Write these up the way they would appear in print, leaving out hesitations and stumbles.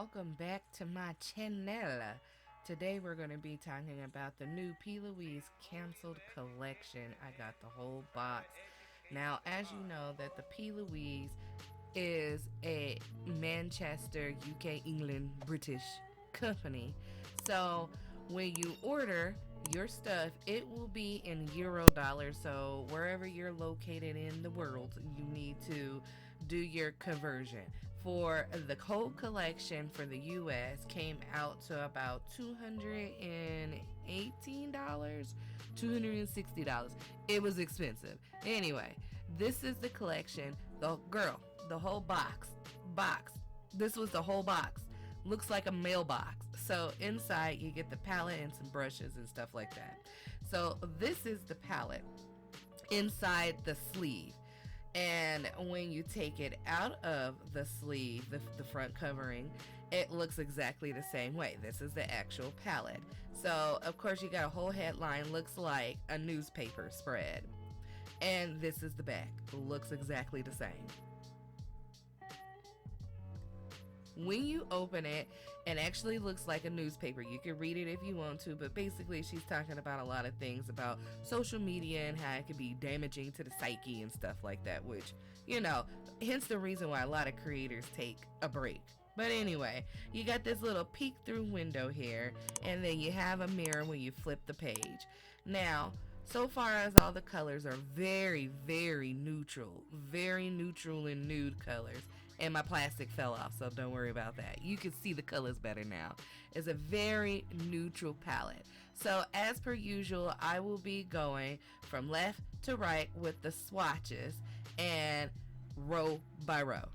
welcome back to my channel. Today we're going to be talking about the new P.Louise canceled collection. I got the whole box. Now, as you know, that the P.Louise is a Manchester, UK, England, British company. So when you order your stuff, it will be in euro dollars. So wherever you're located in the world, you need to do your conversion. For the whole collection for the US came out to about $218, $260. It was expensive. Anyway, this is the collection. The whole box. This was the whole box. Looks like a mailbox. So inside you get the palette and some brushes and stuff like that. So this is the palette inside the sleeve. And when you take it out of the sleeve, the front covering, it looks exactly the same way. This is the actual palette. So, of course, you got a whole headline, looks like a newspaper spread. And this is the back. Looks exactly the same. When you open it, it actually looks like a newspaper. You can read it if you want to, but basically she's talking about a lot of things about social media and how it can be damaging to the psyche and stuff like that, which, hence the reason why a lot of creators take a break. But anyway, you got this little peek through window here, and then you have a mirror when you flip the page. Now, so far as all the colors are very, very neutral and nude colors. And my plastic fell off, so don't worry about that. You can see the colors better now. It's a very neutral palette. So as per usual, I will be going from left to right with the swatches and row by row.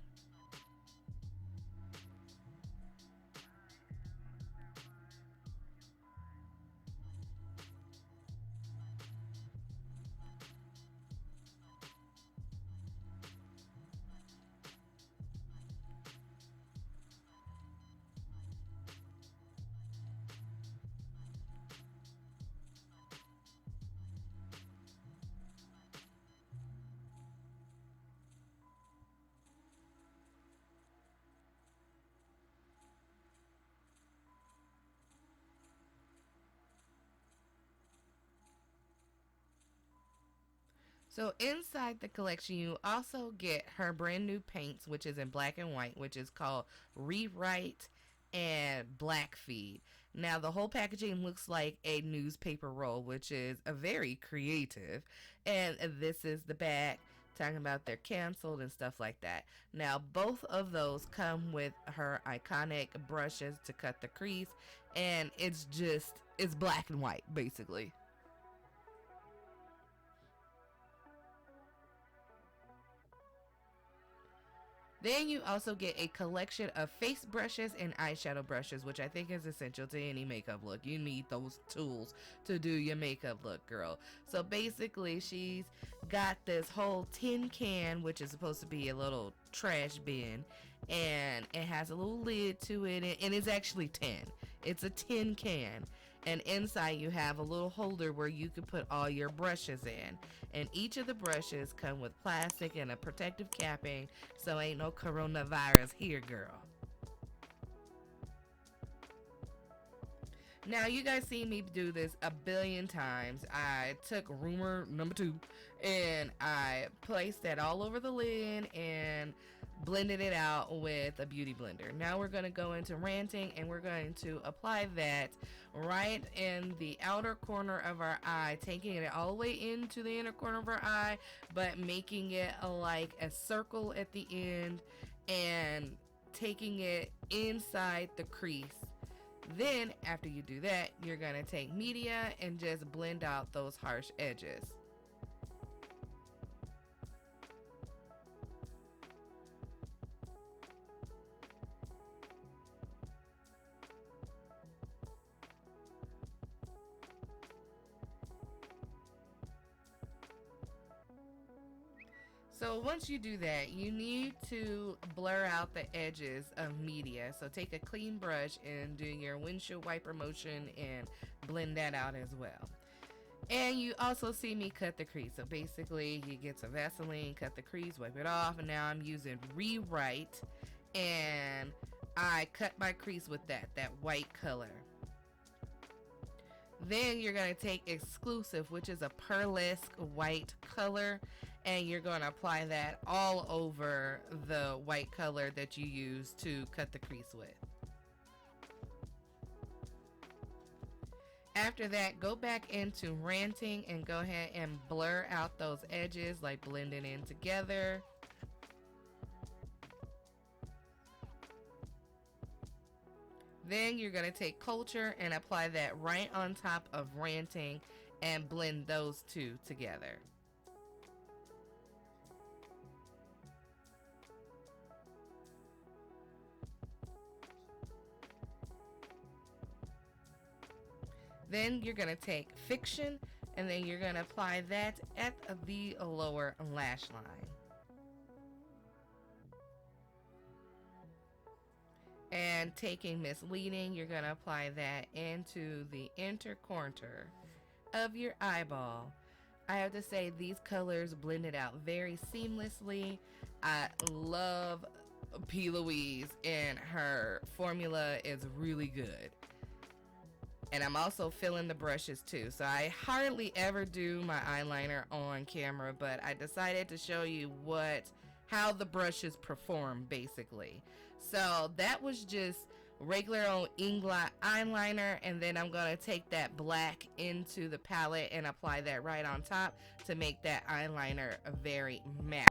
So inside the collection, you also get her brand new paints, which is in black and white, which is called Rewrite and Black Feed. Now, the whole packaging looks like a newspaper roll, which is a very creative. And this is the back, talking about they're canceled and stuff like that. Now, both of those come with her iconic brushes to cut the crease, and it's black and white, basically. Then you also get a collection of face brushes and eyeshadow brushes, which I think is essential to any makeup look. You need those tools to do your makeup look, girl. So basically, she's got this whole tin can, which is supposed to be a little trash bin, and it has a little lid to it, and it's actually tin. It's a tin can. And inside you have a little holder where you can put all your brushes in. And each of the brushes come with plastic and a protective capping, so ain't no coronavirus here, girl. Now, you guys see me do this a billion times. I took rumor number 2 and I placed that all over the lid and blended it out with a beauty blender. Now we're going to go into ranting, and we're going to apply that right in the outer corner of our eye, taking it all the way into the inner corner of our eye, but making it like a circle at the end and taking it inside the crease. Then after you do that, you're going to take media and just blend out those harsh edges. So once you do that, you need to blur out the edges of media. So take a clean brush and do your windshield wiper motion and blend that out as well. And you also see me cut the crease. So basically you get some Vaseline, cut the crease, wipe it off, and now I'm using Rewrite and I cut my crease with that white color. Then you're going to take Exclusive, which is a pearlesque white color, and you're going to apply that all over the white color that you use to cut the crease with. After that, go back into Ranting and go ahead and blur out those edges, like blending in together. Then you're going to take Culture and apply that right on top of Ranting and blend those two together. Then you're going to take Fiction and then you're going to apply that at the lower lash line. And taking Misleading, you're going to apply that into the inner corner of your eyeball. I have to say, these colors blended out very seamlessly. I love P.Louise, and her formula is really good. And I'm also filling the brushes too. So I hardly ever do my eyeliner on camera, but I decided to show you how the brushes perform basically. So that was just regular old Inglot eyeliner, and then I'm going to take that black into the palette and apply that right on top to make that eyeliner very matte.